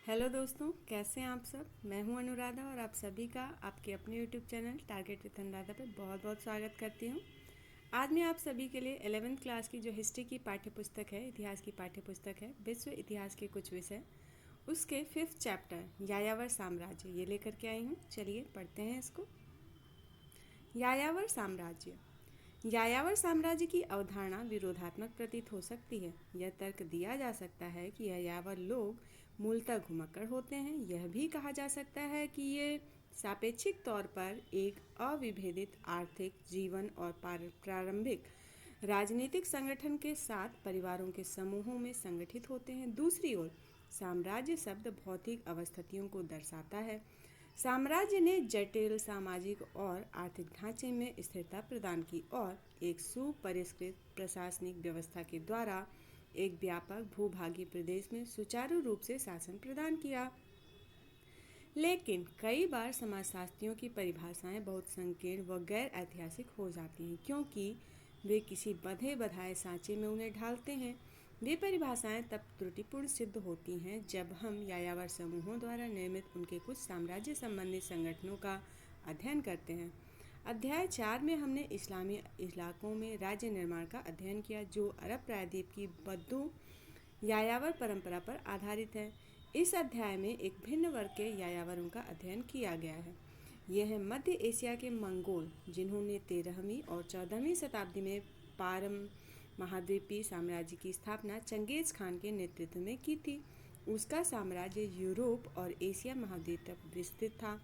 Hello दोस्तों, कैसे हैं आप सब। मैं हूं अनुराधा और आप सभी का आपके अपने YouTube channel target with Anuradha पे बहुत बहुत स्वागत करती हूं। आज मैं आप सभी के लिए 11th क्लास की जो हिस्ट्री की पाठ्य पुस्तक है, इतिहास की पाठ्य पुस्तक है विश्व इतिहास के कुछ विषय, उसके 5th चैप्टर यायावर साम्राज्य ये लेकर के आई हूँ। चलिए पढ़ते हैं इसको। यायावर साम्राज्य। यायावर साम्राज्य की अवधारणा विरोधात्मक प्रतीत हो सकती है। यह तर्क दिया जा सकता है कि यायावर लोग मूलतः घुमक्कड़ होते हैं। यह भी कहा जा सकता है कि ये सापेक्षिक तौर पर एक अविभेदित आर्थिक जीवन और प्रारंभिक राजनीतिक संगठन के साथ परिवारों के समूहों में संगठित होते हैं। दूसरी ओर साम्राज्य शब्द भौतिक अवस्थितियों को दर्शाता है। साम्राज्य ने जटिल सामाजिक और आर्थिक ढांचे में स्थिरता प्रदान की और एक सुपरिष्कृत प्रशासनिक व्यवस्था के द्वारा एक व्यापक भूभागीय प्रदेश में सुचारू रूप से शासन प्रदान किया। लेकिन कई बार समाजशास्त्रियों की परिभाषाएं बहुत संकीर्ण व गैर ऐतिहासिक हो जाती हैं, क्योंकि वे किसी बंधे बधाए सांचे में उन्हें ढालते हैं। वे परिभाषाएं तब त्रुटिपूर्ण सिद्ध होती हैं जब हम यायावर समूहों द्वारा निर्मित उनके कुछ साम्राज्य संबंधी संगठनों का अध्ययन करते हैं। अध्याय 4 में हमने इस्लामी इलाकों में राज्य निर्माण का अध्ययन किया, जो अरब प्रायद्वीप की बद्दू यायावर परंपरा पर आधारित है। इस अध्याय में एक भिन्न वर्ग के यायावरों का अध्ययन किया गया है। यह है मध्य एशिया के मंगोल, जिन्होंने 13वीं और 14वीं शताब्दी में पारम महाद्वीपीय साम्राज्य की स्थापना चंगेज खान के नेतृत्व में की थी। उसका साम्राज्य यूरोप और एशिया महाद्वीप तक विस्तृत था।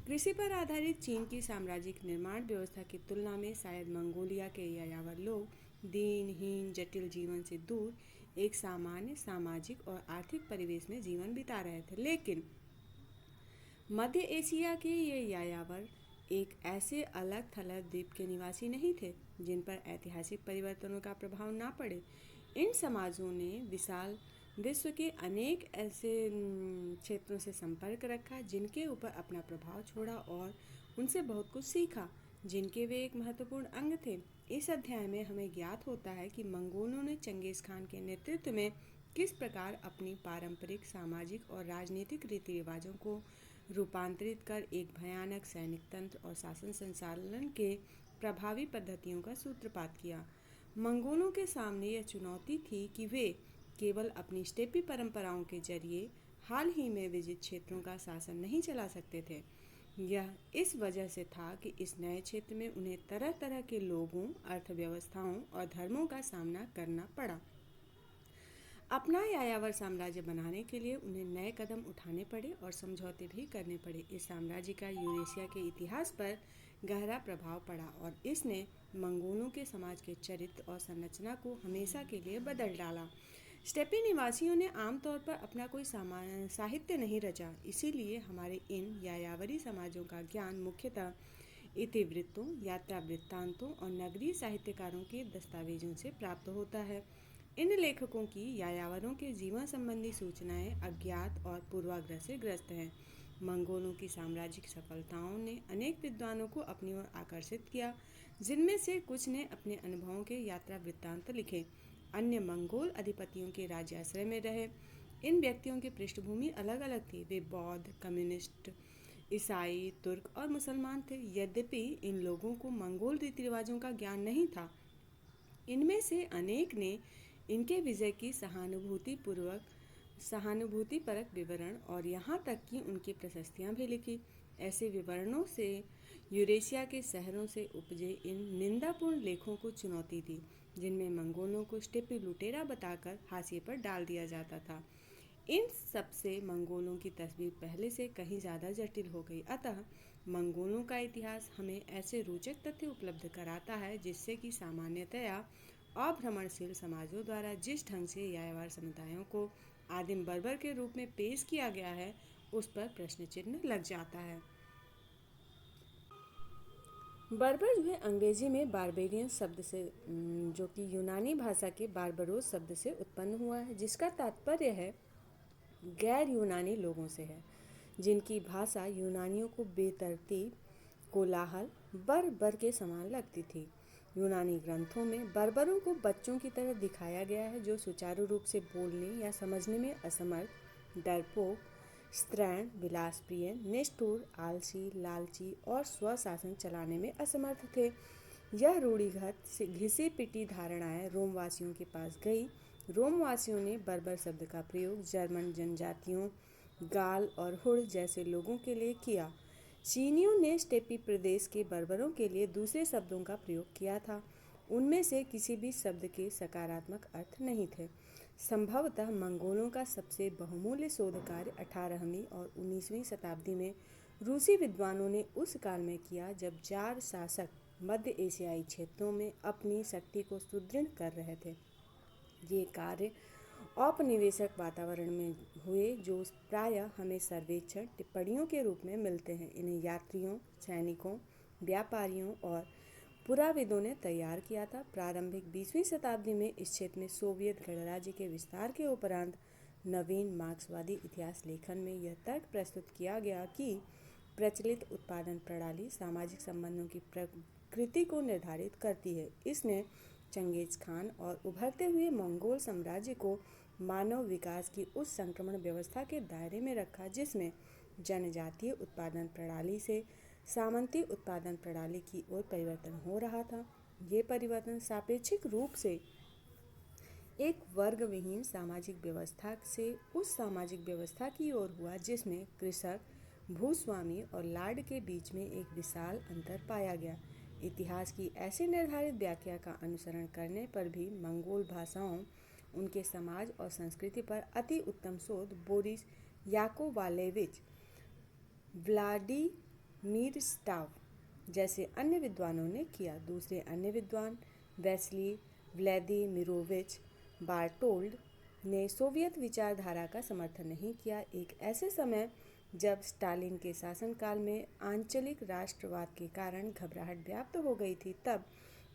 कृषि पर आधारित चीन की साम्राज्यिक निर्माण व्यवस्था की तुलना में शायद मंगोलिया के यायावर लोग दीनहीन जटिल जीवन से दूर एक सामान्य सामाजिक और आर्थिक परिवेश में जीवन बिता रहे थे। लेकिन मध्य एशिया के ये यायावर एक ऐसे अलग थलग द्वीप के निवासी नहीं थे जिन पर ऐतिहासिक परिवर्तनों का प्रभाव ना पड़े। इन समाजों ने विशाल विश्व के अनेक ऐसे क्षेत्रों से संपर्क रखा जिनके ऊपर अपना प्रभाव छोड़ा और उनसे बहुत कुछ सीखा, जिनके वे एक महत्वपूर्ण अंग थे। इस अध्याय में हमें ज्ञात होता है कि मंगोलों ने चंगेज खान के नेतृत्व में किस प्रकार अपनी पारंपरिक सामाजिक और राजनीतिक रीति रिवाजों को रूपांतरित कर एक भयानक सैनिक तंत्र और शासन संचालन के प्रभावी पद्धतियों का सूत्रपात किया। मंगोलों के सामने यह चुनौती थी कि वे केवल अपनी स्टेपी परंपराओं के जरिए हाल ही में विजित क्षेत्रों का शासन नहीं चला सकते थे। यह इस वजह से था कि इस नए क्षेत्र में उन्हें तरह तरह के लोगों, अर्थव्यवस्थाओं और धर्मों का सामना करना पड़ा। अपना यायावर साम्राज्य बनाने के लिए उन्हें नए कदम उठाने पड़े और समझौते भी करने पड़े। इस साम्राज्य का यूरेशिया के इतिहास पर गहरा प्रभाव पड़ा और इसने मंगोलों के समाज के चरित्र और संरचना को हमेशा के लिए बदल डाला। स्टेपी निवासियों ने आमतौर पर अपना कोई साहित्य नहीं रचा, इसीलिए हमारे इन यायावरी समाजों का ज्ञान मुख्यतः इतिवृत्तों, यात्रा वृत्तांतों और नगरीय साहित्यकारों के दस्तावेजों से प्राप्त होता है। इन लेखकों की यायावरों के जीवन संबंधी सूचनाएं अज्ञात और पूर्वाग्रह से ग्रस्त हैं। मंगोलों की साम्राज्यिक सफलताओं ने अनेक विद्वानों को अपनी ओर आकर्षित किया, जिनमें से कुछ ने अपने अनुभवों के यात्रा वृत्तांत लिखे। अन्य मंगोल अधिपतियों के राज्याश्रय में रहे। इन व्यक्तियों की पृष्ठभूमि अलग अलग थी। वे बौद्ध, कम्युनिस्ट, ईसाई, तुर्क और मुसलमान थे। यद्यपि इन लोगों को मंगोल रीति रिवाजों का ज्ञान नहीं था, इनमें से अनेक ने इनके विजय की सहानुभूतिपरक विवरण और यहाँ तक कि उनकी प्रशस्तियाँ भी लिखी। ऐसे विवरणों से यूरेशिया के शहरों से उपजे इन निंदापूर्ण लेखों को चुनौती दी, जिनमें मंगोलों को स्टेपी लुटेरा बताकर हाशिए पर डाल दिया जाता था। इन सबसे मंगोलों की तस्वीर पहले से कहीं ज़्यादा जटिल हो गई। अतः मंगोलों का इतिहास हमें ऐसे रोचक तथ्य उपलब्ध कराता है जिससे कि सामान्यतया अभ्रमणशील समाजों द्वारा जिस ढंग से यायावर समुदायों को आदिम बर्बर के रूप में पेश किया गया है, उस पर प्रश्न चिन्ह लग जाता है। बर्बर जो है अंग्रेजी में बारबेरियन शब्द से, जो कि यूनानी भाषा के बारबरोस शब्द से उत्पन्न हुआ है, जिसका तात्पर्य है गैर यूनानी लोगों से है, जिनकी भाषा यूनानियों को बेतरतीब, कोलाहल, बर्बर के समान लगती थी। यूनानी ग्रंथों में बर्बरों को बच्चों की तरह दिखाया गया है, जो सुचारू रूप से बोलने या समझने में असमर्थ, डरपोक, स्त्रैण, विलासप्रिय, निष्ठुर, आलसी, लालची और स्वशासन चलाने में असमर्थ थे। यह रूढ़िगत घिसी पिटी धारणाएं रोमवासियों के पास गई। रोमवासियों ने बर्बर शब्द का प्रयोग जर्मन जनजातियों, गाल और हुड़ जैसे लोगों के लिए किया। चीनियों ने स्टेपी प्रदेश के बर्बरों के लिए दूसरे शब्दों का प्रयोग किया था। उनमें से किसी भी शब्द के सकारात्मक अर्थ नहीं थे। संभवतः मंगोलों का सबसे बहुमूल्य शोध कार्य 18वीं और 19वीं शताब्दी में रूसी विद्वानों ने उस काल में किया जब जार शासक मध्य एशियाई क्षेत्रों में अपनी शक्ति को सुदृढ़ कर रहे थे। ये कार्य औपनिवेशिक वातावरण में हुए जो प्रायः हमें सर्वेक्षण टिप्पणियों के रूप में मिलते हैं। इन्हें यात्रियों, सैनिकों, व्यापारियों और पुराविदों ने तैयार किया था। प्रारंभिक 20वीं शताब्दी में इस क्षेत्र में सोवियत गणराज्य के विस्तार के उपरांत नवीन मार्क्सवादी इतिहास लेखन में यह तर्क प्रस्तुत किया गया कि प्रचलित उत्पादन प्रणाली सामाजिक संबंधों की प्रकृति को निर्धारित करती है। इसने चंगेज खान और उभरते हुए मंगोल साम्राज्य को मानव विकास की उस संक्रमण व्यवस्था के दायरे में रखा जिसमें जनजातीय उत्पादन प्रणाली से सामंती उत्पादन प्रणाली की ओर परिवर्तन हो रहा था। ये परिवर्तन सापेक्षिक रूप से एक वर्ग विहीन सामाजिक व्यवस्था से उस सामाजिक व्यवस्था की ओर हुआ जिसमें कृषक, भूस्वामी और लार्ड के बीच में एक विशाल अंतर पाया गया। इतिहास की ऐसी निर्धारित व्याख्या का अनुसरण करने पर भी मंगोल भाषाओं, उनके समाज और संस्कृति पर अति उत्तम शोध बोरिस याकोवालेविच, व्लादिमीर स्टाव जैसे अन्य विद्वानों ने किया। दूसरे अन्य विद्वान वेस्ली व्लादिमिरोविच बार्टोल्ड ने सोवियत विचारधारा का समर्थन नहीं किया। एक ऐसे समय जब स्टालिन के शासनकाल में आंचलिक राष्ट्रवाद के कारण घबराहट व्याप्त हो गई थी, तब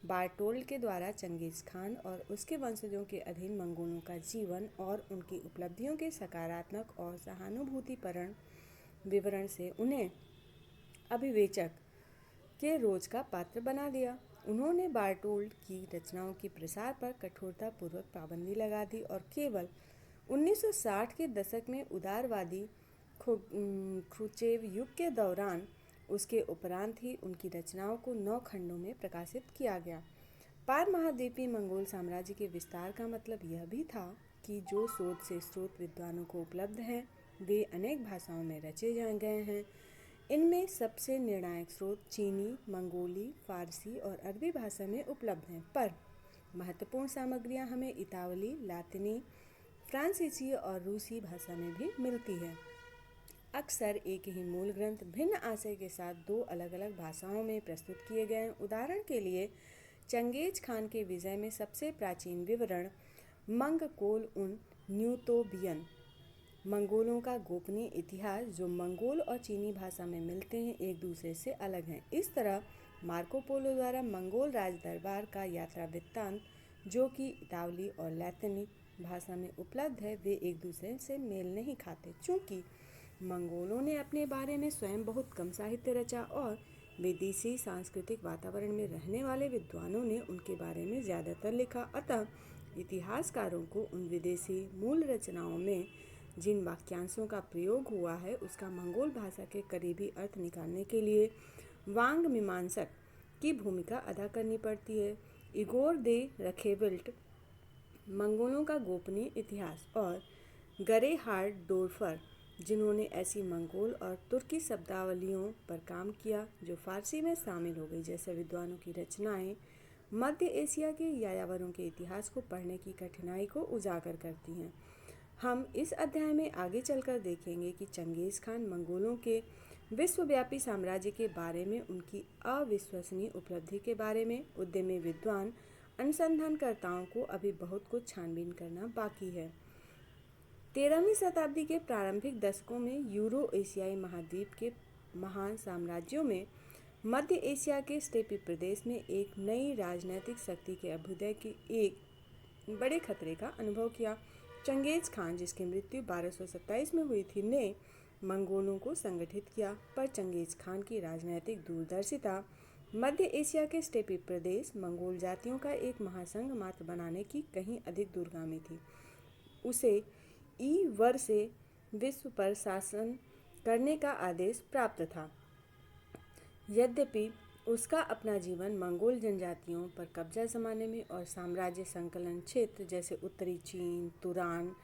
बार्टोल्ड के द्वारा चंगेज खान और उसके वंशजों के अधीन मंगोलों का जीवन और उनकी उपलब्धियों के सकारात्मक और सहानुभूतिपूर्ण विवरण से उन्हें अभिवेचक के रोज का पात्र बना दिया। उन्होंने बार्टोल्ड की रचनाओं की प्रसार पर कठोरतापूर्वक पाबंदी लगा दी और केवल 1960 के दशक में उदारवादी ख्रुश्चेव युग के दौरान उसके उपरांत ही उनकी रचनाओं को 9 खंडों में प्रकाशित किया गया। पार महाद्वीपीय मंगोल साम्राज्य के विस्तार का मतलब यह भी था कि जो शोध से स्रोत विद्वानों को उपलब्ध हैं वे अनेक भाषाओं में रचे गए हैं। इनमें सबसे निर्णायक स्रोत चीनी, मंगोली, फारसी और अरबी भाषा में उपलब्ध हैं, पर महत्वपूर्ण सामग्रियां हमें इतावली, लातिनी, फ्रांसीसी और रूसी भाषा में भी मिलती है। अक्सर एक ही मूल ग्रंथ भिन्न आशय के साथ 2 अलग अलग भाषाओं में प्रस्तुत किए गए हैं। उदाहरण के लिए चंगेज खान के विजय में सबसे प्राचीन विवरण मंगकोल उन न्यूतोबियन मंगोलों का गोपनीय इतिहास जो मंगोल और चीनी भाषा में मिलते हैं एक दूसरे से अलग हैं। इस तरह मार्को पोलो द्वारा मंगोल राज दरबार का यात्रा वृत्तांत जो कि इतावली और लैतिनी भाषा में उपलब्ध है वे एक दूसरे से मेल नहीं खाते। चूँकि मंगोलों ने अपने बारे में स्वयं बहुत कम साहित्य रचा और विदेशी सांस्कृतिक वातावरण में रहने वाले विद्वानों ने उनके बारे में ज़्यादातर लिखा, अतः इतिहासकारों को उन विदेशी मूल रचनाओं में जिन वाक्यांशों का प्रयोग हुआ है उसका मंगोल भाषा के करीबी अर्थ निकालने के लिए वांग मीमांसक की भूमिका अदा करनी पड़ती है। इगोर दे रखेविल्ट मंगोलों का गोपनीय इतिहास और गरेहार्ड डोर्फर जिन्होंने ऐसी मंगोल और तुर्की शब्दावलियों पर काम किया जो फारसी में शामिल हो गई जैसे विद्वानों की रचनाएं मध्य एशिया के यायावरों के इतिहास को पढ़ने की कठिनाई को उजागर करती हैं। हम इस अध्याय में आगे चलकर देखेंगे कि चंगेज खान मंगोलों के विश्वव्यापी साम्राज्य के बारे में उनकी अविश्वसनीय उपलब्धि के बारे में उद्यमी विद्वान अनुसंधानकर्ताओं को अभी बहुत कुछ छानबीन करना बाकी है। 13वीं शताब्दी के प्रारंभिक दशकों में यूरो एशियाई महाद्वीप के महान साम्राज्यों में मध्य एशिया के स्टेपी प्रदेश में एक नई राजनीतिक शक्ति के अभ्युदय की एक बड़े खतरे का अनुभव किया। चंगेज खान जिसकी मृत्यु 1227 में हुई थी ने मंगोलों को संगठित किया, पर चंगेज खान की राजनीतिक दूरदर्शिता मध्य एशिया के स्टेपी प्रदेश मंगोल जातियों का एक महासंघ मात्र बनाने की कहीं अधिक दूरगामी थी। उसे ई वर से विश्व पर शासन करने का आदेश प्राप्त था। यद्यपि उसका अपना जीवन मंगोल जनजातियों पर कब्जा जमाने में और साम्राज्य संकलन क्षेत्र जैसे उत्तरी चीन, तुरान,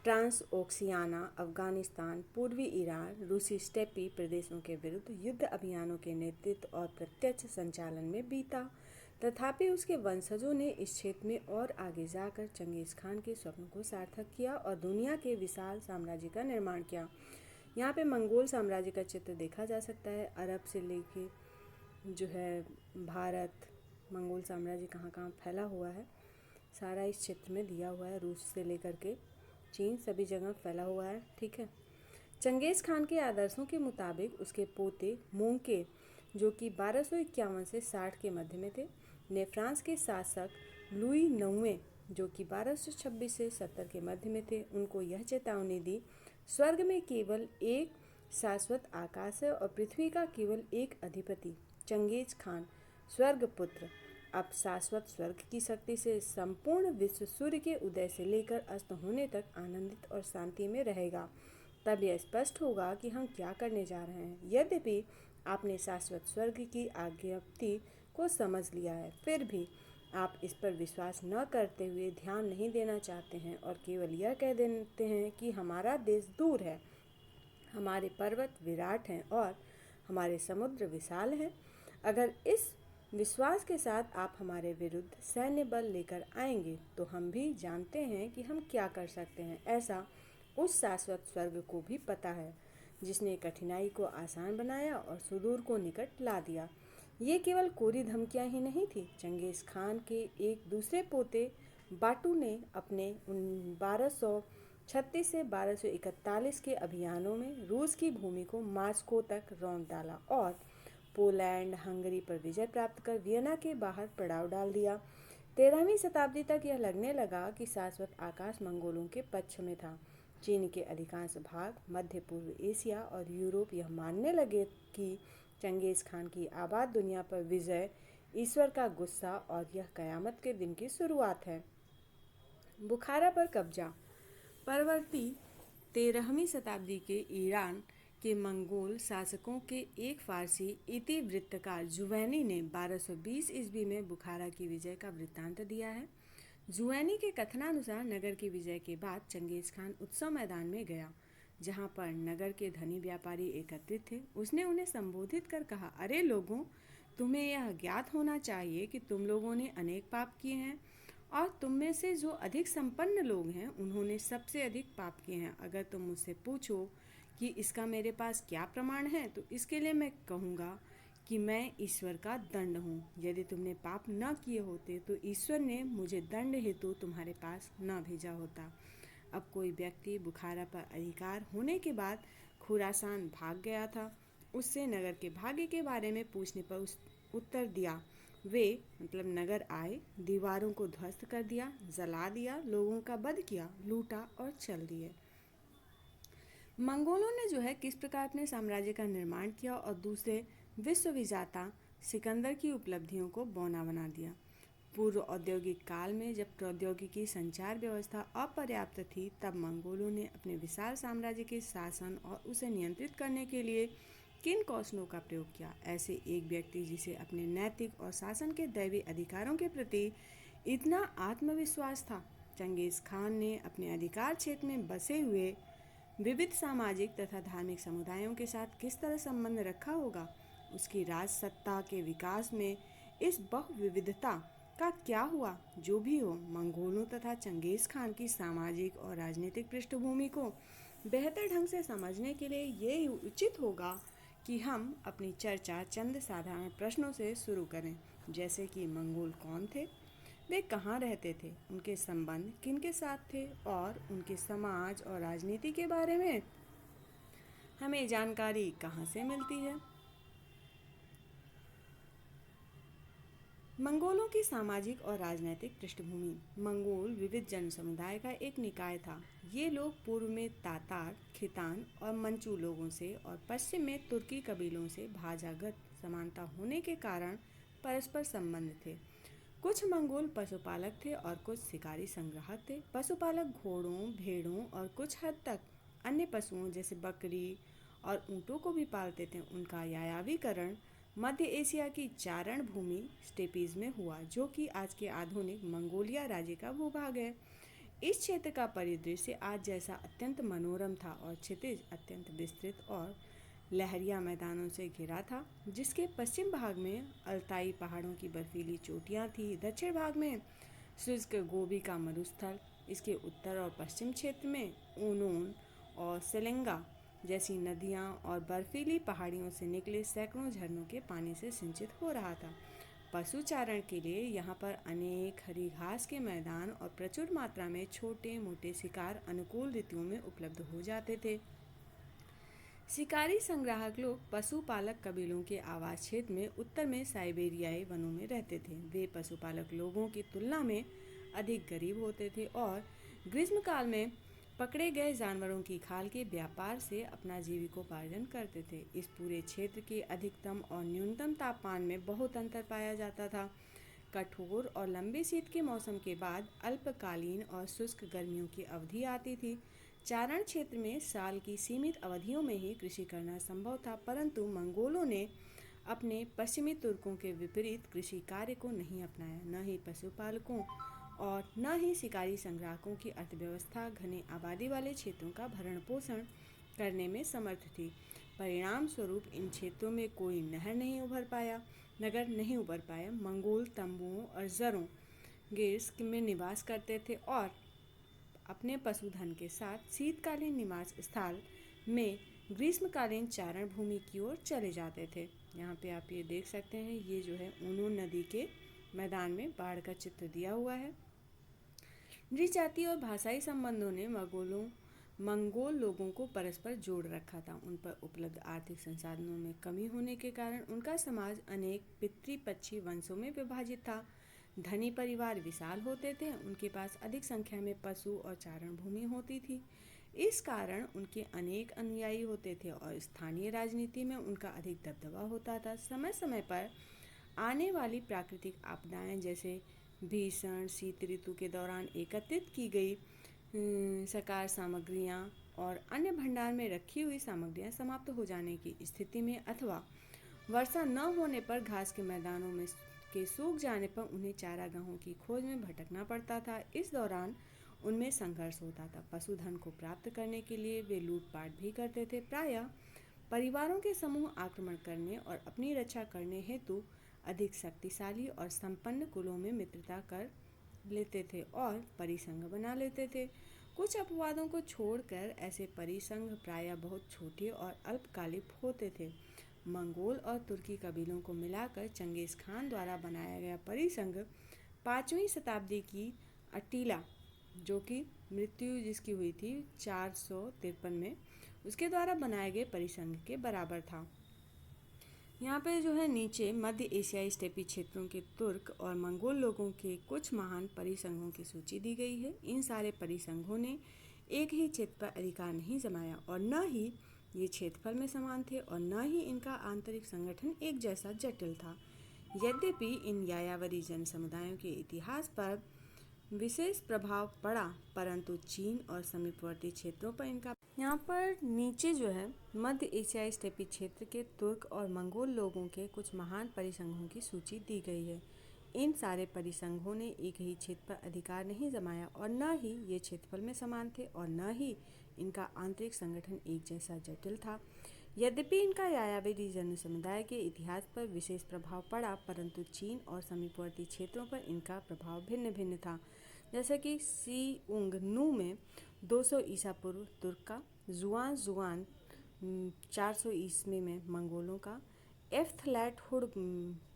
ट्रांस ओक्सियाना, अफगानिस्तान, पूर्वी ईरान, रूसी स्टेपी प्रदेशों के विरुद्ध युद्ध अभियानों के नेतृत्व और प्रत्यक्ष संचालन में बीता, तथापि उसके वंशजों ने इस क्षेत्र में और आगे जाकर चंगेज खान के स्वप्न को सार्थक किया और दुनिया के विशाल साम्राज्य का निर्माण किया। यहाँ पे मंगोल साम्राज्य का चित्र देखा जा सकता है। अरब से लेके जो है भारत, मंगोल साम्राज्य कहाँ कहाँ फैला हुआ है सारा इस क्षेत्र में दिया हुआ है। रूस से लेकर के चीन सभी जगह फैला हुआ है। ठीक है। चंगेज खान के आदर्शों के मुताबिक उसके पोते मोंके, जो कि 1251 से 60 के मध्य में थे, ने फ्रांस के शासक लुई नौवें, जो कि 1226 से 70 के मध्य में थे, उनको यह चेतावनी दी, स्वर्ग में केवल एक शाश्वत आकाश है और पृथ्वी का केवल एक अधिपति चंगेज खान स्वर्गपुत्र अब शाश्वत स्वर्ग की शक्ति से संपूर्ण विश्व सूर्य के उदय से लेकर अस्त होने तक आनंदित और शांति में रहेगा। तब यह स्पष्ट होगा कि हम क्या करने जा रहे हैं। यद्यपि आपने शाश्वत स्वर्ग की आज्ञप्ति को समझ लिया है, फिर भी आप इस पर विश्वास न करते हुए ध्यान नहीं देना चाहते हैं और केवल यह कह देते हैं कि हमारा देश दूर है, हमारे पर्वत विराट हैं और हमारे समुद्र विशाल हैं। अगर इस विश्वास के साथ आप हमारे विरुद्ध सैन्य बल लेकर आएंगे तो हम भी जानते हैं कि हम क्या कर सकते हैं। ऐसा उस शाश्वत स्वर्ग को भी पता है जिसने कठिनाई को आसान बनाया और सुदूर को निकट ला दिया। ये केवल कोरी धमकियां ही नहीं थी। चंगेज खान के एक दूसरे पोते बाटू ने अपने 1236 से 1241 के अभियानों में रूस की भूमि को मास्को तक रौंद डाला और पोलैंड, हंगरी पर विजय प्राप्त कर वियना के बाहर पड़ाव डाल दिया। 13वीं शताब्दी तक यह लगने लगा कि शाश्वत आकाश मंगोलों के पक्ष में था। चीन के अधिकांश भाग, मध्य पूर्व एशिया और यूरोप यह मानने लगे कि चंगेज खान की आबाद दुनिया पर विजय ईश्वर का गुस्सा और यह कयामत के दिन की शुरुआत है। बुखारा पर कब्जा। परवर्ती 13वीं शताब्दी के ईरान के मंगोल शासकों के एक फारसी इतिवृत्तकार जुवैनी ने 1220 ईस्वी में बुखारा की विजय का वृत्तांत दिया है। जुवैनी के कथनानुसार नगर की विजय के बाद चंगेज खान उत्सव मैदान में गया, जहां पर नगर के धनी व्यापारी एकत्रित थे। उसने उन्हें संबोधित कर कहा, अरे लोगों, तुम्हें यह ज्ञात होना चाहिए कि तुम लोगों ने अनेक पाप किए हैं और तुम में से जो अधिक संपन्न लोग हैं उन्होंने सबसे अधिक पाप किए हैं। अगर तुम मुझसे पूछो कि इसका मेरे पास क्या प्रमाण है तो इसके लिए मैं कहूँगा कि मैं ईश्वर का दंड हूँ। यदि तुमने पाप न किए होते तो ईश्वर ने मुझे दंड हेतु तुम्हारे पास न भेजा होता। अब कोई व्यक्ति बुखारा पर अधिकार होने के बाद खुरासान भाग गया था। उससे नगर के भाग्य के बारे में पूछने पर उत्तर दिया, वे मतलब नगर आए, दीवारों को ध्वस्त कर दिया, जला दिया, लोगों का वध किया, लूटा और चल दिए। मंगोलों ने जो है किस प्रकार अपने साम्राज्य का निर्माण किया और दूसरे विश्व विजेता सिकंदर की उपलब्धियों को बौना बना दिया। पूर्व औद्योगिक काल में जब प्रौद्योगिकी संचार व्यवस्था अपर्याप्त थी, तब मंगोलों ने अपने विशाल साम्राज्य के शासन और उसे नियंत्रित करने के लिए किन कौशलों का प्रयोग किया। ऐसे एक व्यक्ति जिसे अपने नैतिक और शासन के दैवी अधिकारों के प्रति इतना आत्मविश्वास था, चंगेज खान ने अपने अधिकार क्षेत्र में बसे हुए विविध सामाजिक तथा धार्मिक समुदायों के साथ किस तरह संबंध रखा होगा। उसकी राज सत्ता के विकास में इस बहुविविधता का क्या हुआ। जो भी हो, मंगोलों तथा चंगेज खान की सामाजिक और राजनीतिक पृष्ठभूमि को बेहतर ढंग से समझने के लिए ये उचित होगा कि हम अपनी चर्चा चंद साधारण प्रश्नों से शुरू करें, जैसे कि मंगोल कौन थे, वे कहाँ रहते थे, उनके संबंध किनके साथ थे और उनके समाज और राजनीति के बारे में हमें जानकारी कहाँ से मिलती है। मंगोलों की सामाजिक और राजनीतिक पृष्ठभूमि। मंगोल विविध जन समुदाय का एक निकाय था। ये लोग पूर्व में तातार, खितान और मंचू लोगों से और पश्चिम में तुर्की कबीलों से भाषागत समानता होने के कारण परस्पर संबंध थे। कुछ मंगोल पशुपालक थे और कुछ शिकारी संग्राहक थे। पशुपालक घोड़ों, भेड़ों और कुछ हद तक अन्य पशुओं जैसे बकरी और ऊँटों को भी पालते थे। उनका यायावीकरण मध्य एशिया की चारण भूमि स्टेपीज में हुआ, जो कि आज के आधुनिक मंगोलिया राज्य का भूभाग है। इस क्षेत्र का परिदृश्य आज जैसा अत्यंत मनोरम था और क्षितिज अत्यंत विस्तृत और लहरिया मैदानों से घिरा था, जिसके पश्चिम भाग में अल्ताई पहाड़ों की बर्फीली चोटियां थी। दक्षिण भाग में शुष्क गोबी का मरुस्थल, इसके उत्तर और पश्चिम क्षेत्र में ऊनून और सेलेंगा जैसी नदियां और बर्फीली पहाड़ियों से निकले सैकड़ों झरनों के पानी से सिंचित हो रहा था। पशु चारण के लिए यहाँ पर अनेक हरी घास के मैदान और प्रचुर मात्रा में छोटे मोटे शिकार अनुकूल ऋतुओं में उपलब्ध हो जाते थे। शिकारी संग्राहक लोग पशुपालक कबीलों के आवास क्षेत्र में उत्तर में साइबेरियाई वनों में रहते थे। वे पशुपालक लोगों की तुलना में अधिक गरीब होते थे और ग्रीष्मकाल में पकड़े गए जानवरों की खाल के व्यापार से अपना जीविकोपार्जन करते थे। इस पूरे क्षेत्र के अधिकतम और न्यूनतम तापमान में बहुत अंतर पाया जाता था। कठोर और लंबे शीत के मौसम के बाद अल्पकालीन और शुष्क गर्मियों की अवधि आती थी। चारण क्षेत्र में साल की सीमित अवधियों में ही कृषि करना संभव था, परंतु मंगोलों ने अपने पश्चिमी तुर्कों के विपरीत कृषि कार्य को नहीं अपनाया। न ही पशुपालकों और न ही शिकारी संग्राहकों की अर्थव्यवस्था घने आबादी वाले क्षेत्रों का भरण पोषण करने में समर्थ थी। परिणाम स्वरूप इन क्षेत्रों में कोई नगर नहीं उभर पाया। मंगोल तंबुओं और जरों गिर्स्क में निवास करते थे और अपने पशुधन के साथ शीतकालीन निवास स्थल में ग्रीष्मकालीन चारण भूमि की ओर चले जाते थे। यहाँ पे आप ये देख सकते हैं, ये जो है ऊनून नदी के मैदान में बाढ़ का चित्र दिया हुआ है। नृजातीय और भाषाई संबंधों ने मंगोल लोगों को परस्पर जोड़ रखा था। उन पर उपलब्ध आर्थिक संसाधनों में कमी होने के कारण उनका समाज अनेक पितृपक्षी वंशों में विभाजित था। धनी परिवार विशाल होते थे, उनके पास अधिक संख्या में पशु और चारण भूमि होती थी। इस कारण उनके अनेक अनुयायी होते थे और स्थानीय राजनीति में उनका अधिक दबदबा होता था। समय समय पर आने वाली प्राकृतिक आपदाएं जैसे भीषण शीत ऋतु के दौरान एकत्रित की गई सकार सामग्रियां और अन्य भंडार में रखी हुई सामग्रियां समाप्त हो जाने की स्थिति में अथवा वर्षा न होने पर घास के मैदानों में के सूख जाने पर उन्हें चारागाहों की खोज में भटकना पड़ता था। इस दौरान उनमें संघर्ष होता था। पशुधन को प्राप्त करने के लिए वे लूटपाट भी करते थे। प्रायः परिवारों के समूह आक्रमण करने और अपनी रक्षा करने हेतु अधिक शक्तिशाली और संपन्न कुलों में मित्रता कर लेते थे और परिसंघ बना लेते थे। कुछ अपवादों को छोड़कर ऐसे परिसंघ प्रायः बहुत छोटे और अल्पकालिक होते थे। मंगोल और तुर्की कबीलों को मिलाकर चंगेज खान द्वारा बनाया गया परिसंघ 5वीं शताब्दी की अटीला, जो कि मृत्यु जिसकी हुई थी 453 में, उसके द्वारा बनाए गए परिसंघ के बराबर था। यहाँ पे जो है नीचे मध्य एशियाई स्टेपी क्षेत्रों के तुर्क और मंगोल लोगों के कुछ महान परिसंघों की सूची दी गई है। इन सारे परिसंघों ने एक ही क्षेत्र पर अधिकार नहीं जमाया और न ही ये क्षेत्रफल में समान थे और न ही इनका आंतरिक संगठन एक जैसा जटिल था। यद्यपि इन यायावरी जन समुदायों के इतिहास पर विशेष प्रभाव पड़ा, परंतु चीन और समीपवर्ती क्षेत्रों पर इनका। यहाँ पर नीचे जो है मध्य एशियाई स्टेपी क्षेत्र के तुर्क और मंगोल लोगों के कुछ महान परिसंघों की सूची दी गई है। इन सारे परिसंघों ने एक ही क्षेत्र पर अधिकार नहीं जमाया और न ही ये क्षेत्रफल में समान थे और न ही इनका आंतरिक संगठन एक जैसा जटिल था। यद्यपि इनका यायावरी जन समुदाय के इतिहास पर विशेष प्रभाव पड़ा, परंतु चीन और समीपवर्ती क्षेत्रों पर इनका प्रभाव भिन्न भिन्न था। जैसे कि सी उंग नू में 200 ईसा पूर्व तुर्क का, जुआन 400 ईस्वी में मंगोलों का, एफ्थलैटहुड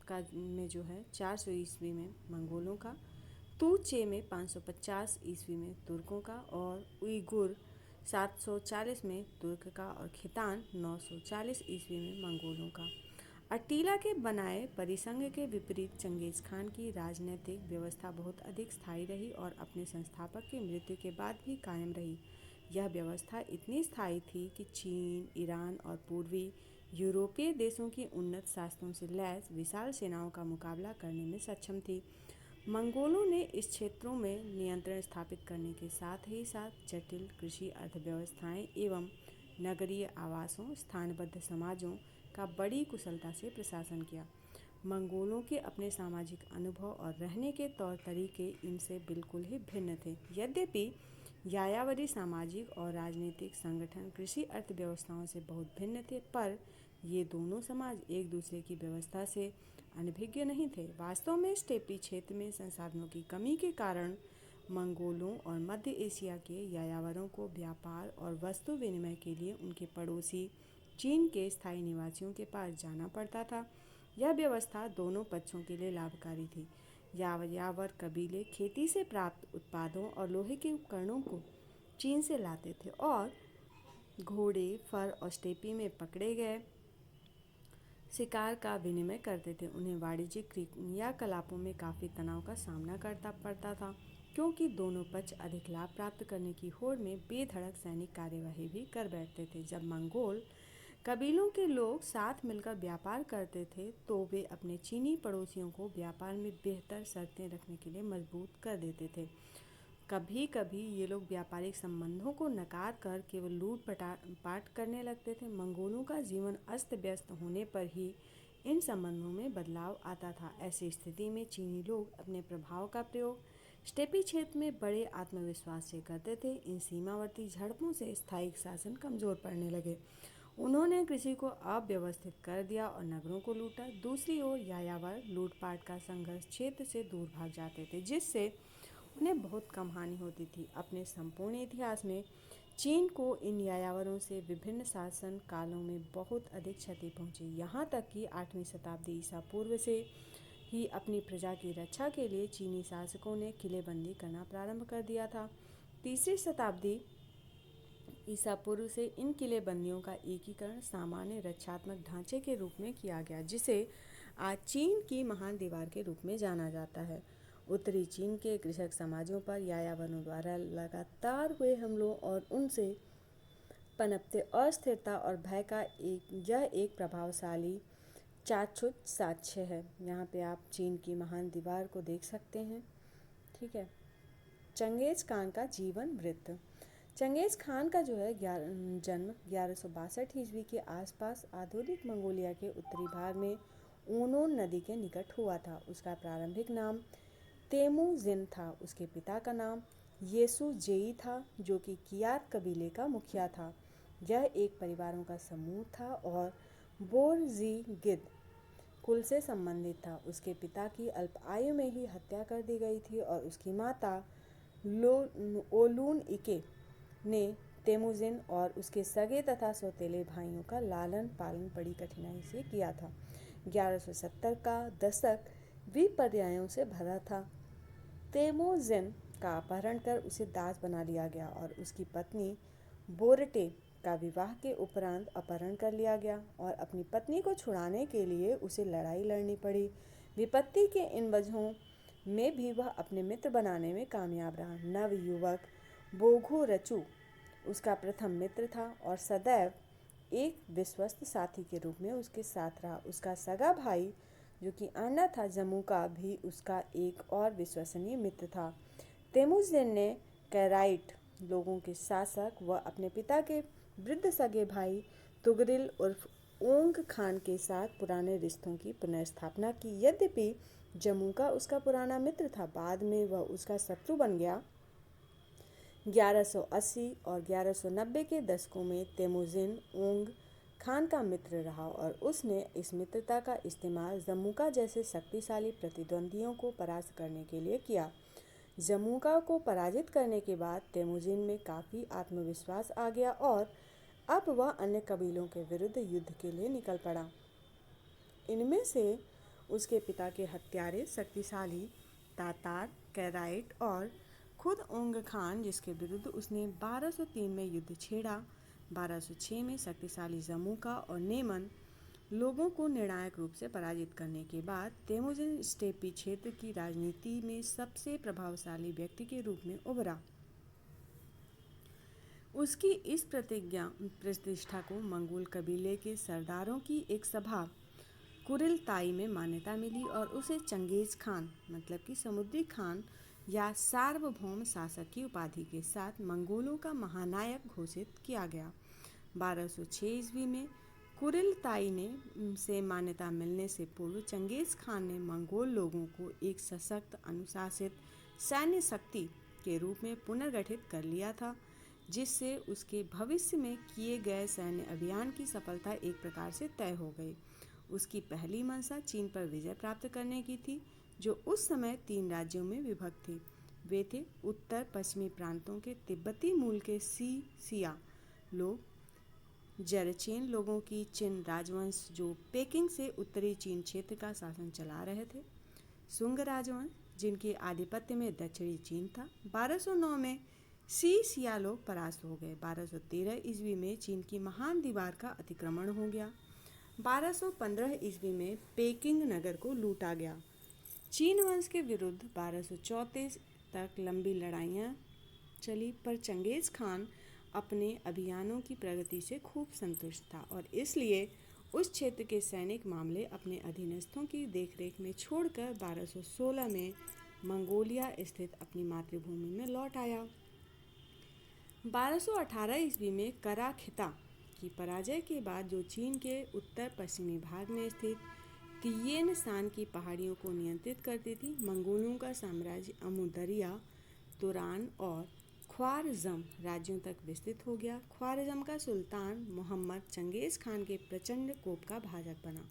का में जो है 400 ईस्वी में मंगोलों का, तूचे में 550 ईस्वी में तुर्कों का और उइगुर 740 में तुर्क का और खितान 940 ईस्वी में मंगोलों का। अटीला के बनाए परिसंघ के विपरीत चंगेज खान की राजनीतिक व्यवस्था बहुत अधिक स्थायी रही और अपने संस्थापक की मृत्यु के बाद भी कायम रही। यह व्यवस्था इतनी स्थायी थी कि चीन, ईरान और पूर्वी यूरोपीय देशों की उन्नत शास्त्रों से लैस विशाल सेनाओं का मुकाबला करने में सक्षम थी। मंगोलों ने इस क्षेत्रों में नियंत्रण स्थापित करने के साथ ही साथ जटिल कृषि अर्थव्यवस्थाएं एवं नगरीय आवासों स्थानबद्ध समाजों का बड़ी कुशलता से प्रशासन किया। मंगोलों के अपने सामाजिक अनुभव और रहने के तौर तरीके इनसे बिल्कुल ही भिन्न थे। यद्यपि यायावरी सामाजिक और राजनीतिक संगठन कृषि अर्थव्यवस्थाओं से बहुत भिन्न थे, पर ये दोनों समाज एक दूसरे की व्यवस्था से अनभिज्ञ नहीं थे। वास्तव में स्टेपी क्षेत्र में संसाधनों की कमी के कारण मंगोलों और मध्य एशिया के यायावरों को व्यापार और वस्तु विनिमय के लिए उनके पड़ोसी चीन के स्थायी निवासियों के पास जाना पड़ता था। यह व्यवस्था दोनों पक्षों के लिए लाभकारी थी। यायावर कबीले खेती से प्राप्त उत्पादों और लोहे के उपकरणों को चीन से लाते थे और घोड़े, फर और स्टेपी में पकड़े गए शिकार का विनिमय करते थे। उन्हें वाणिज्यिक क्रियाकलापों में काफ़ी तनाव का सामना करना पड़ता था, क्योंकि दोनों पक्ष अधिक लाभ प्राप्त करने की होड़ में बेधड़क सैनिक कार्यवाही भी कर बैठते थे। जब मंगोल कबीलों के लोग साथ मिलकर व्यापार करते थे तो वे अपने चीनी पड़ोसियों को व्यापार में बेहतर शर्तें रखने के लिए मजबूर कर देते थे। कभी कभी ये लोग व्यापारिक संबंधों को नकार कर केवल लूट पाट करने लगते थे। मंगोलों का जीवन अस्त व्यस्त होने पर ही इन संबंधों में बदलाव आता था। ऐसी स्थिति में चीनी लोग अपने प्रभाव का प्रयोग स्टेपी क्षेत्र में बड़े आत्मविश्वास से करते थे। इन सीमावर्ती झड़पों से स्थायी शासन कमजोर पड़ने लगे। उन्होंने कृषि को अव्यवस्थित कर दिया और नगरों को लूटा। दूसरी ओर यायावर लूटपाट का संघर्ष क्षेत्र से दूर भाग जाते थे, जिससे उन्हें बहुत कम हानि होती थी। अपने संपूर्ण इतिहास में चीन को इन यायावरों से विभिन्न शासन कालों में बहुत अधिक क्षति पहुंची। यहाँ तक कि 8वीं शताब्दी ईसा पूर्व से ही अपनी प्रजा की रक्षा के लिए चीनी शासकों ने किलेबंदी करना प्रारंभ कर दिया था। 3री शताब्दी ईसा पूर्व से इन किलेबंदियों का एकीकरण सामान्य रक्षात्मक ढांचे के रूप में किया गया, जिसे आज चीन की महान दीवार के रूप में जाना जाता है। उत्तरी चीन के कृषक समाजों पर यायावरों द्वारा लगातार हुए हमलों और उनसे पनपते अस्थिरता और भय का एक प्रभावशाली चाक्षुष साक्ष्य है। यहाँ पे आप चीन की महान दीवार को देख सकते हैं। ठीक है। चंगेज खान का जीवन वृत्त। चंगेज खान का जो है जन्म 1162 ईस्वी के आसपास आधुनिक मंगोलिया के उत्तरी भाग में ऊनोन नदी के निकट हुआ था। उसका प्रारंभिक नाम तेमुजिन था। उसके पिता का नाम येसु जेई था, जो कि कियात कबीले का मुखिया था। यह एक परिवारों का समूह था और बोरजीगिद कुल से संबंधित था। उसके पिता की अल्प आयु में ही हत्या कर दी गई थी और उसकी माता ओलून इके ने तेमुजिन और उसके सगे तथा सौतेले भाइयों का लालन पालन बड़ी कठिनाई से किया था। 1170 का दशक विपर्यायों से भरा था। तेमुजिन का अपहरण कर उसे दास बना लिया गया और उसकी पत्नी बोरटे का विवाह के उपरांत अपहरण कर लिया गया और अपनी पत्नी को छुड़ाने के लिए उसे लड़ाई लड़नी पड़ी। विपत्ति के इन वजहों में भी वह अपने मित्र बनाने में कामयाब रहा। नव युवक बोघो रचू उसका प्रथम मित्र था और सदैव एक विश्वस्त साथी के रूप में उसके साथ रहा। उसका सगा भाई जो कि आना था जमुका भी उसका एक और विश्वसनीय मित्र था। तेमुजिन ने कैराइट लोगों के शासक व अपने पिता के वृद्ध सगे भाई तुगरिल उर्फ ओंग खान के साथ पुराने रिश्तों की पुनर्स्थापना की। यद्यपि जमुका उसका पुराना मित्र था, बाद में वह उसका शत्रु बन गया। 1180 और 1190 के दशकों में तेमुजिन ओंग खान का मित्र रहा और उसने इस मित्रता का इस्तेमाल जमुका जैसे शक्तिशाली प्रतिद्वंदियों को परास्त करने के लिए किया। जमुका को पराजित करने के बाद तेमुजिन में काफ़ी आत्मविश्वास आ गया और अब वह अन्य कबीलों के विरुद्ध युद्ध के लिए निकल पड़ा। इनमें से उसके पिता के हत्यारे शक्तिशाली तातार, कैराइट और खुद ओंग खान, जिसके विरुद्ध उसने 1203 में युद्ध छेड़ा। 1206 में शक्तिशाली जमुका और नेमन लोगों को निर्णायक रूप से पराजित करने के बाद तेमुजिन स्टेपी क्षेत्र की राजनीति में सबसे प्रभावशाली व्यक्ति के रूप में उभरा। उसकी इस प्रतिष्ठा को मंगोल कबीले के सरदारों की एक सभा कुरिलताई में मान्यता मिली और उसे चंगेज खान मतलब कि समुद्री खान या सार्वभौम शासक की उपाधि के साथ मंगोलों का महानायक घोषित किया गया। 1206 ईस्वी में कुरिलताई ने से मान्यता मिलने से पूर्व चंगेज खान ने मंगोल लोगों को एक सशक्त अनुशासित सैन्य शक्ति के रूप में पुनर्गठित कर लिया था, जिससे उसके भविष्य में किए गए सैन्य अभियान की सफलता एक प्रकार से तय हो गई। उसकी पहली मंशा चीन पर विजय प्राप्त करने की थी, जो उस समय 3 राज्यों में विभक्त थी। वे थे उत्तर पश्चिमी प्रांतों के तिब्बती मूल के सिया लोग, जरचेन लोगों की चिन राजवंश जो पेकिंग से उत्तरी चीन क्षेत्र का शासन चला रहे थे, सुंग राजवंश जिनके आधिपत्य में दक्षिणी चीन था। 1209 में सिया लोग परास्त हो गए। 1213 ईस्वी में चीन की महान दीवार का अतिक्रमण हो गया। 1215 ईस्वी में पेकिंग नगर को लूटा गया। चीन वंश के विरुद्ध 1234 तक लंबी लड़ाइयाँ चली, पर चंगेज खान अपने अभियानों की प्रगति से खूब संतुष्ट था और इसलिए उस क्षेत्र के सैनिक मामले अपने अधीनस्थों की देखरेख में छोड़कर 1216 में मंगोलिया स्थित अपनी मातृभूमि में लौट आया। 1218 ईस्वी में करा खिता की पराजय के बाद, जो चीन के उत्तर पश्चिमी भाग में स्थित तियेन शान की पहाड़ियों को नियंत्रित करती थी, मंगोलों का साम्राज्य अमु दरिया, तुरान और ख्वारज़म राज्यों तक विस्तृत हो गया। ख्वारज़म का सुल्तान मोहम्मद चंगेज खान के प्रचंड कोप का भाजक बना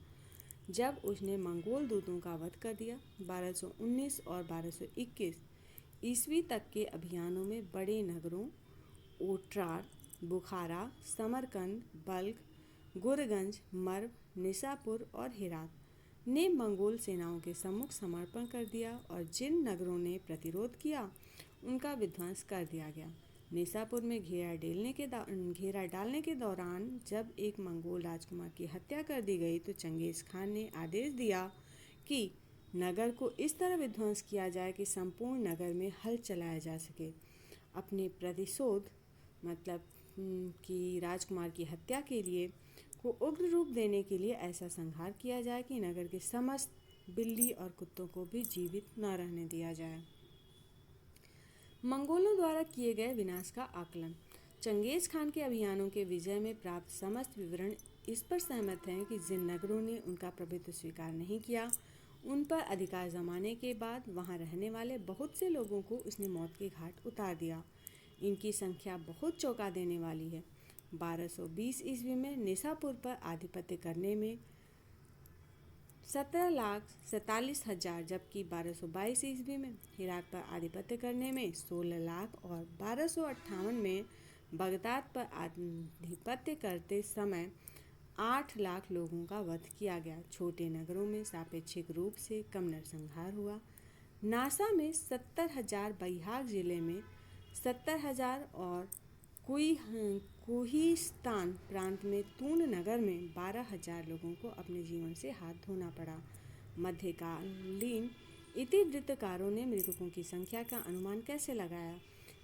जब उसने मंगोल दूतों का वध कर दिया। 1219 और 1221 ईस्वी तक के अभियानों में बड़े नगरों ओट्रार, बुखारा, समरकंद, बल्ख, गुरगंज, मर्व, निसापुर और हेरात ने मंगोल सेनाओं के सम्मुख समर्पण कर दिया और जिन नगरों ने प्रतिरोध किया उनका विध्वंस कर दिया गया। निसापुर में घेरा डालने के दौरान जब एक मंगोल राजकुमार की हत्या कर दी गई तो चंगेज खान ने आदेश दिया कि नगर को इस तरह विध्वंस किया जाए कि संपूर्ण नगर में हल चलाया जा सके। अपने प्रतिशोध मतलब कि राजकुमार की हत्या के लिए को उग्र रूप देने के लिए ऐसा संहार किया जाए कि नगर के समस्त बिल्ली और कुत्तों को भी जीवित न रहने दिया जाए। मंगोलों द्वारा किए गए विनाश का आकलन। चंगेज खान के अभियानों के विजय में प्राप्त समस्त विवरण इस पर सहमत हैं कि जिन नगरों ने उनका प्रभुत्व स्वीकार नहीं किया, उन पर अधिकार जमाने के बाद वहां रहने वाले बहुत से लोगों को उसने मौत के घाट उतार दिया। इनकी संख्या बहुत चौंका देने वाली है। 1220 ईस्वी में निसापुर पर आधिपत्य करने में 17,47,000, जबकि 1222 ईस्वी में हेरात पर आधिपत्य करने में 16 लाख और 1258 में बगदाद पर आधिपत्य करते समय 8 लाख लोगों का वध किया गया। छोटे नगरों में सापेक्षिक रूप से कम नरसंहार हुआ। नासा में 70,000, बैहाग जिले में 70,000 और कोहिस्तान प्रांत में तून नगर में 12,000 लोगों को अपने जीवन से हाथ धोना पड़ा। मध्यकालीन इतिवृत्तकारों ने मृतकों की संख्या का अनुमान कैसे लगाया?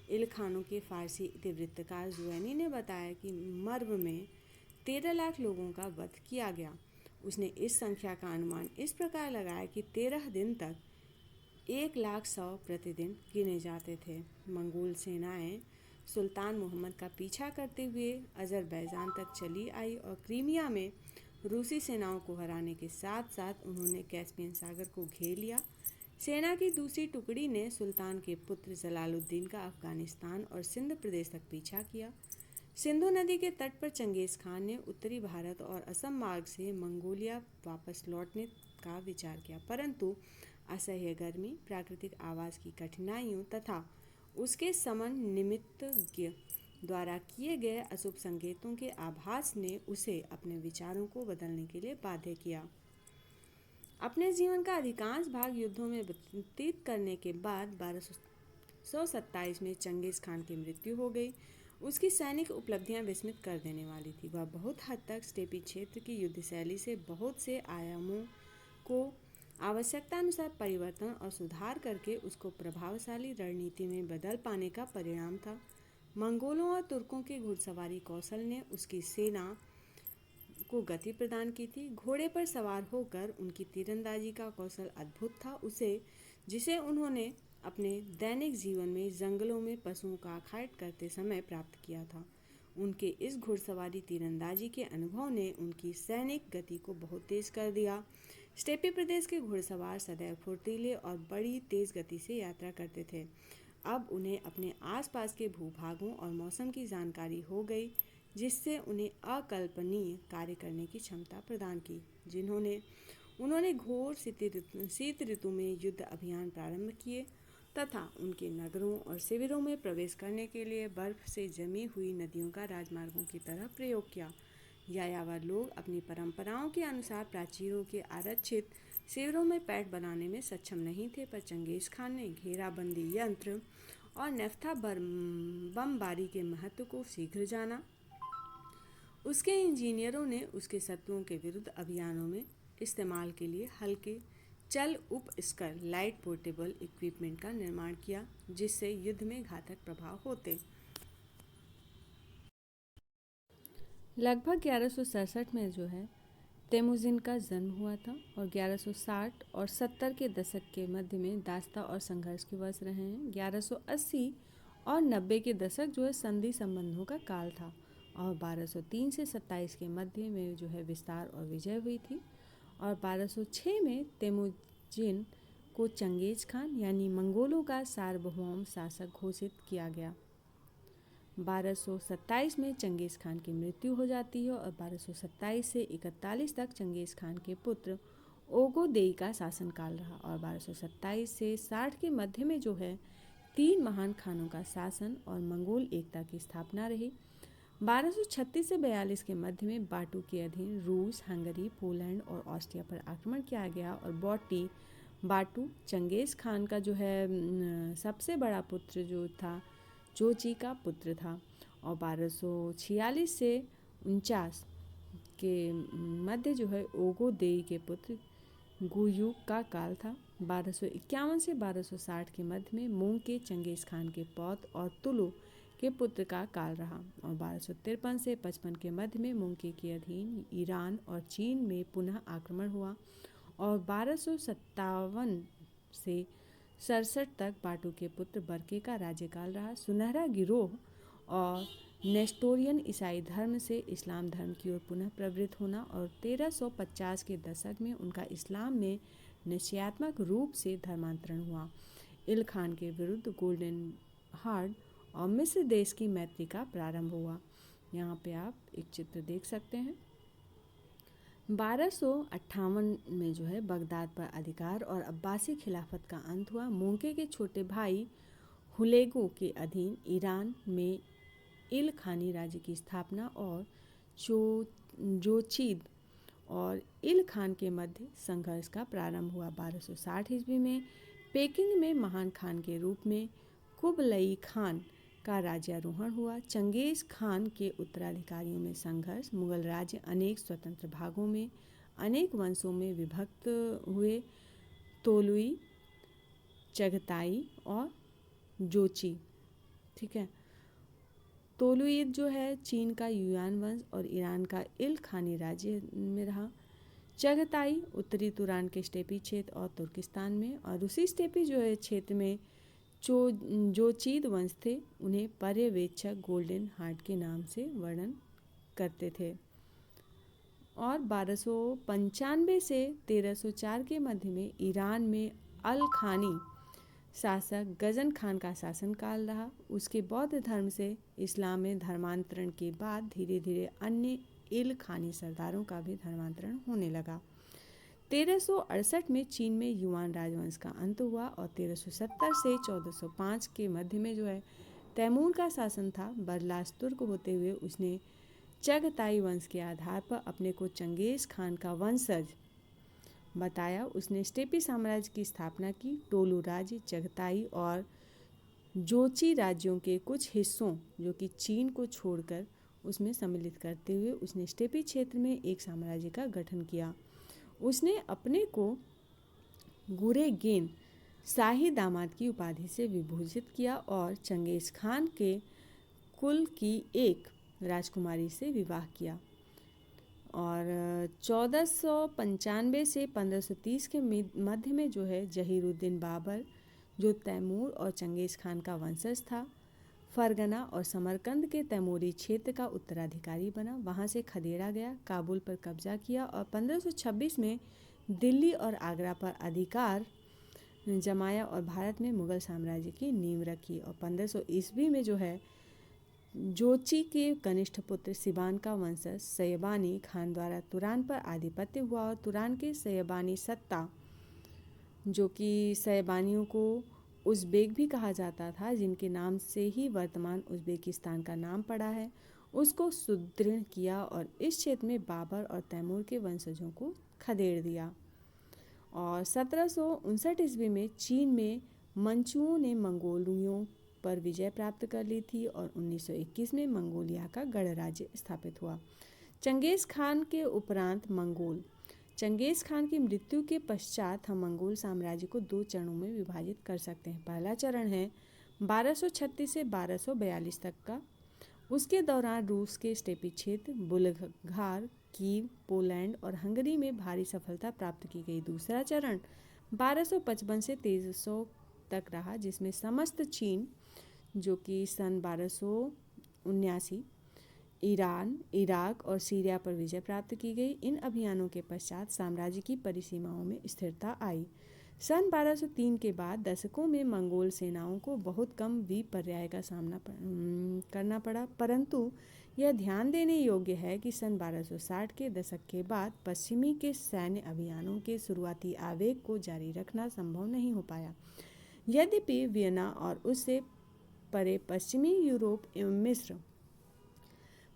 इलखानों के फारसी इतिवृत्तकार जुवैनी ने बताया कि मर्व में 13 लाख लोगों का वध किया गया। उसने इस संख्या का अनुमान इस प्रकार लगाया कि 13 दिन तक 1,100,000 प्रतिदिन गिने जाते थे। मंगोल सेनाएं सुल्तान मोहम्मद का पीछा करते हुए अजरबैजान तक चली आई और क्रीमिया में रूसी सेनाओं को हराने के साथ साथ उन्होंने कैस्पियन सागर को घेर लिया। सेना की दूसरी टुकड़ी ने सुल्तान के पुत्र जलालुद्दीन का अफगानिस्तान और सिंध प्रदेश तक पीछा किया। सिंधु नदी के तट पर चंगेज खान ने उत्तरी भारत और असम मार्ग से मंगोलिया वापस लौटने का विचार किया, परंतु असह्य गर्मी, प्राकृतिक आवास की कठिनाइयों तथा उसके समन निमित्तज्ञ द्वारा किए गए अशुभ संकेतों के आभास ने उसे अपने विचारों को बदलने के लिए बाध्य किया। अपने जीवन का अधिकांश भाग युद्धों में व्यतीत करने के बाद 1227 में चंगेज खान की मृत्यु हो गई। उसकी सैनिक उपलब्धियां विस्मित कर देने वाली थी। वह बहुत हद तक स्टेपी क्षेत्र की युद्ध शैली से बहुत से आयामों को आवश्यकतानुसार परिवर्तन और सुधार करके उसको प्रभावशाली रणनीति में बदल पाने का परिणाम था। मंगोलों और तुर्कों के घुड़सवारी कौशल ने उसकी सेना को गति प्रदान की थी। घोड़े पर सवार होकर उनकी तीरंदाजी का कौशल अद्भुत था, उसे जिसे उन्होंने अपने दैनिक जीवन में जंगलों में पशुओं का खाइट करते समय प्राप्त किया था। उनके इस घुड़सवारी तीरंदाजी के अनुभव ने उनकी सैनिक गति को बहुत तेज कर दिया। स्टेपी प्रदेश के घुड़सवार सदैव फुर्तीले और बड़ी तेज गति से यात्रा करते थे। अब उन्हें अपने आसपास के भूभागों और मौसम की जानकारी हो गई, जिससे उन्हें अकल्पनीय कार्य करने की क्षमता प्रदान की। उन्होंने घोर शीत ऋतु में युद्ध अभियान प्रारंभ किए तथा उनके नगरों और शिविरों में प्रवेश करने के लिए बर्फ से जमी हुई नदियों का राजमार्गों की तरह प्रयोग किया। यायावर लोग अपनी परंपराओं के अनुसार प्राचीरों के आरक्षित शिविरों में पैठ बनाने में सक्षम नहीं थे, पर चंगेज खान ने घेराबंदी यंत्र और नफ्था बमबारी के महत्व को शीघ्र जाना। उसके इंजीनियरों ने उसके शत्रुओं के विरुद्ध अभियानों में इस्तेमाल के लिए हल्के चल उपस्कर लाइट पोर्टेबल इक्विपमेंट का निर्माण किया, जिससे युद्ध में घातक प्रभाव होते। लगभग 1167 में जो है तेमुजिन का जन्म हुआ था और 1160 और 70 के दशक के मध्य में दास्ता और संघर्ष के वर्ष रहे हैं। 1180 और 90 के दशक जो है संधि संबंधों का काल था और 1203 से 27 के मध्य में जो है विस्तार और विजय हुई थी। और 1206 में तेमुजिन को चंगेज खान यानी मंगोलों का सार्वभौम शासक घोषित किया गया। 1227 में चंगेज खान की मृत्यु हो जाती है और 1227 से 41 तक चंगेज खान के पुत्र ओगोदेई का शासनकाल रहा और 1227 से 60 के मध्य में जो है 3 महान खानों का शासन और मंगोल एकता की स्थापना रही। 1236 से 42 के मध्य में बाटू के अधीन रूस, हंगरी, पोलैंड और ऑस्ट्रिया पर आक्रमण किया गया और बाटू चंगेज खान का जो है सबसे बड़ा पुत्र जो था जोची का पुत्र था और 1246 से 49 के मध्य जो है ओगोदेई के पुत्र गुयूक का काल था। 1251 से 1260 के मध्य में मूंग के चंगेज खान के पौत्र और तुलु के पुत्र का काल रहा और 1253 से 55 के मध्य में मूंग के अधीन ईरान और चीन में पुनः आक्रमण हुआ और 1257 से 67 तक बाटू के पुत्र बरके का राज्यकाल रहा। सुनहरा गिरोह और नेस्टोरियन ईसाई धर्म से इस्लाम धर्म की ओर पुनः प्रवृत्त होना और 1350 के दशक में उनका इस्लाम में निश्चयात्मक रूप से धर्मांतरण हुआ। इल खान के विरुद्ध गोल्डन हार्ड और मिस्र देश की मैत्री का प्रारंभ हुआ। यहाँ पे आप एक चित्र देख सकते हैं। 1258 में जो है बगदाद पर अधिकार और अब्बासी खिलाफत का अंत हुआ। मूंगे के छोटे भाई हुलेगू के अधीन ईरान में इल खानी राज्य की स्थापना और जोचीद और इल खान के मध्य संघर्ष का प्रारंभ हुआ। 1260 ईस्वी में पेकिंग में महान खान के रूप में कुबलई खान का राज्यारोहण हुआ। चंगेज खान के उत्तराधिकारियों में संघर्ष, मुगल राज्य अनेक स्वतंत्र भागों में अनेक वंशों में विभक्त हुए। तोलुई, चगताई और जोची, ठीक है। तोलुईद जो है चीन का युआन वंश और ईरान का इल खानी राज्य में रहा। चगताई उत्तरी तुरान के स्टेपी क्षेत्र और तुर्किस्तान में और रूसी स्टेपी जो है क्षेत्र में जोचीद वंश थे। उन्हें पर्यवेक्षक गोल्डन हार्ट के नाम से वर्णन करते थे। और 1295 से 1304 के मध्य में ईरान में अल खानी शासक गजन खान का शासनकाल रहा। उसके बौद्ध धर्म से इस्लाम में धर्मांतरण के बाद धीरे धीरे अन्य इल खानी सरदारों का भी धर्मांतरण होने लगा। 1368 में चीन में युआन राजवंश का अंत हुआ और 1370 से 1405 के मध्य में जो है तैमूर का शासन था। बरलास तुर्क होते हुए उसने चगताई वंश के आधार पर अपने को चंगेज खान का वंशज बताया। उसने स्टेपी साम्राज्य की स्थापना की। टोलू राज्य, चगताई और जोची राज्यों के कुछ हिस्सों जो कि चीन को छोड़कर उसमें सम्मिलित करते हुए उसने स्टेपी क्षेत्र में एक साम्राज्य का गठन किया। उसने अपने को गुरेगेन शाही दामाद की उपाधि से विभूषित किया और चंगेज खान के कुल की एक राजकुमारी से विवाह किया और 1495 से 1530 के मध्य में जो है जहीरुद्दीन बाबर, जो तैमूर और चंगेज़ खान का वंशज था, फरगना और समरकंद के तैमूरी क्षेत्र का उत्तराधिकारी बना। वहाँ से खदेड़ा गया, काबुल पर कब्जा किया और 1526 में दिल्ली और आगरा पर अधिकार जमाया और भारत में मुगल साम्राज्य की नींव रखी। और 1500 ईस्वी में जो है जोची के कनिष्ठ पुत्र सिबान का वंशज सैयबानी खान द्वारा तुरान पर आधिपत्य हुआ और तुरान के सैयबानी सत्ता, जो कि सैयबानियों को उज़्बेक भी कहा जाता था, जिनके नाम से ही वर्तमान उज़्बेकिस्तान का नाम पड़ा है, उसको सुदृढ़ किया और इस क्षेत्र में बाबर और तैमूर के वंशजों को खदेड़ दिया। और 1759 ईस्वी में चीन में मंचुओं ने मंगोलियों पर विजय प्राप्त कर ली थी और 1921 में मंगोलिया का गणराज्य स्थापित हुआ। चंगेज़ खान के उपरांत मंगोल। चंगेज़ खान की मृत्यु के पश्चात हम मंगोल साम्राज्य को 2 चरणों में विभाजित कर सकते हैं। पहला चरण है 1236 से 1242 तक का। उसके दौरान रूस के स्टेपी क्षेत्र, बुल्गार, कीव, पोलैंड और हंगरी में भारी सफलता प्राप्त की गई। दूसरा चरण 1255 से 1300 तक रहा, जिसमें समस्त चीन, जो कि सन 1279, ईरान, इराक और सीरिया पर विजय प्राप्त की गई। इन अभियानों के पश्चात साम्राज्य की परिसीमाओं में स्थिरता आई। सन 1203 के बाद दशकों में मंगोल सेनाओं को बहुत कम विपर्याय का सामना करना पड़ा, परंतु यह ध्यान देने योग्य है कि सन 1260 के दशक के बाद पश्चिमी के सैन्य अभियानों के शुरुआती आवेग को जारी रखना संभव नहीं हो पाया। यद्यपि वियना और उससे परे पश्चिमी यूरोप एवं मिस्र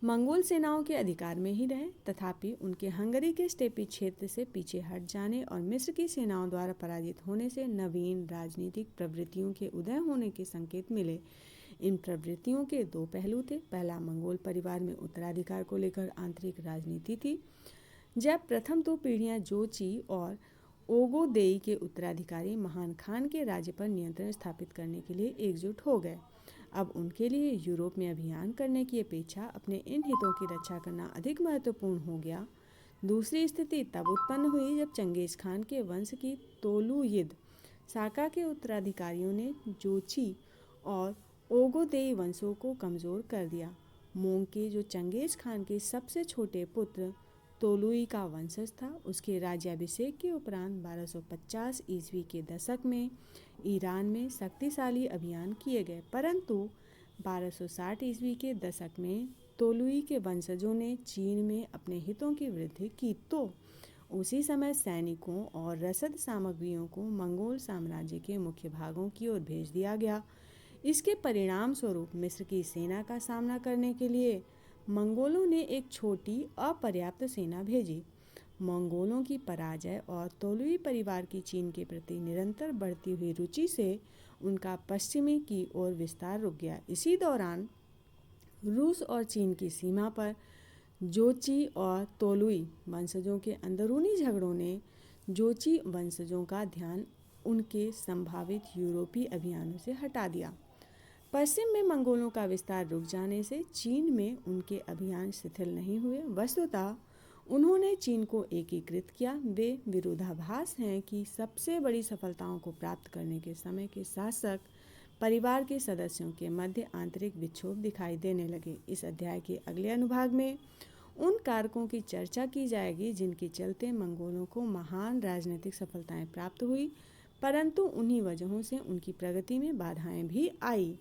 मंगोल सेनाओं के अधिकार में ही रहे, तथापि उनके हंगरी के स्टेपी क्षेत्र से पीछे हट जाने और मिस्र की सेनाओं द्वारा पराजित होने से नवीन राजनीतिक प्रवृत्तियों के उदय होने के संकेत मिले। इन प्रवृत्तियों के 2 पहलू थे। पहला, मंगोल परिवार में उत्तराधिकार को लेकर आंतरिक राजनीति थी। जब प्रथम 2 पीढ़ियां जोची और ओगोदेई के उत्तराधिकारी महान खान के राज्य पर नियंत्रण स्थापित करने के लिए एकजुट हो गए। अब उनके लिए यूरोप में अभियान करने की अपेक्षा अपने इन हितों की रक्षा करना अधिक महत्वपूर्ण हो गया। दूसरी स्थिति तब उत्पन्न हुई जब चंगेज़ खान के वंश की तोलुयिद साका के उत्तराधिकारियों ने जोची और ओगोदेई वंशों को कमज़ोर कर दिया। मोंके, जो चंगेज़ खान के सबसे छोटे पुत्र तोलुई का वंशज था, उसके राज्याभिषेक के उपरांत 1250 ईस्वी के दशक में ईरान में शक्तिशाली अभियान किए गए, परंतु 1260 ईस्वी के दशक में तोलुई के वंशजों ने चीन में अपने हितों की वृद्धि की, तो उसी समय सैनिकों और रसद सामग्रियों को मंगोल साम्राज्य के मुख्य भागों की ओर भेज दिया गया। इसके परिणाम स्वरूप मिस्र की सेना का सामना करने के लिए मंगोलों ने एक छोटी अपर्याप्त सेना भेजी। मंगोलों की पराजय और तोलुई परिवार की चीन के प्रति निरंतर बढ़ती हुई रुचि से उनका पश्चिमी की ओर विस्तार रुक गया। इसी दौरान रूस और चीन की सीमा पर जोची और तोलुई वंशजों के अंदरूनी झगड़ों ने जोची वंशजों का ध्यान उनके संभावित यूरोपीय अभियानों से हटा दिया। पश्चिम में मंगोलों का विस्तार रुक जाने से चीन में उनके अभियान शिथिल नहीं हुए। वस्तुतः उन्होंने चीन को एकीकृत किया। वे विरोधाभास हैं कि सबसे बड़ी सफलताओं को प्राप्त करने के समय के शासक परिवार के सदस्यों के मध्य आंतरिक विक्षोभ दिखाई देने लगे। इस अध्याय के अगले अनुभाग में उन कारकों की चर्चा की जाएगी जिनके चलते मंगोलों को महान राजनीतिक सफलताएं प्राप्त हुई, परंतु उन्हीं वजहों से उनकी प्रगति में बाधाएं भी आई।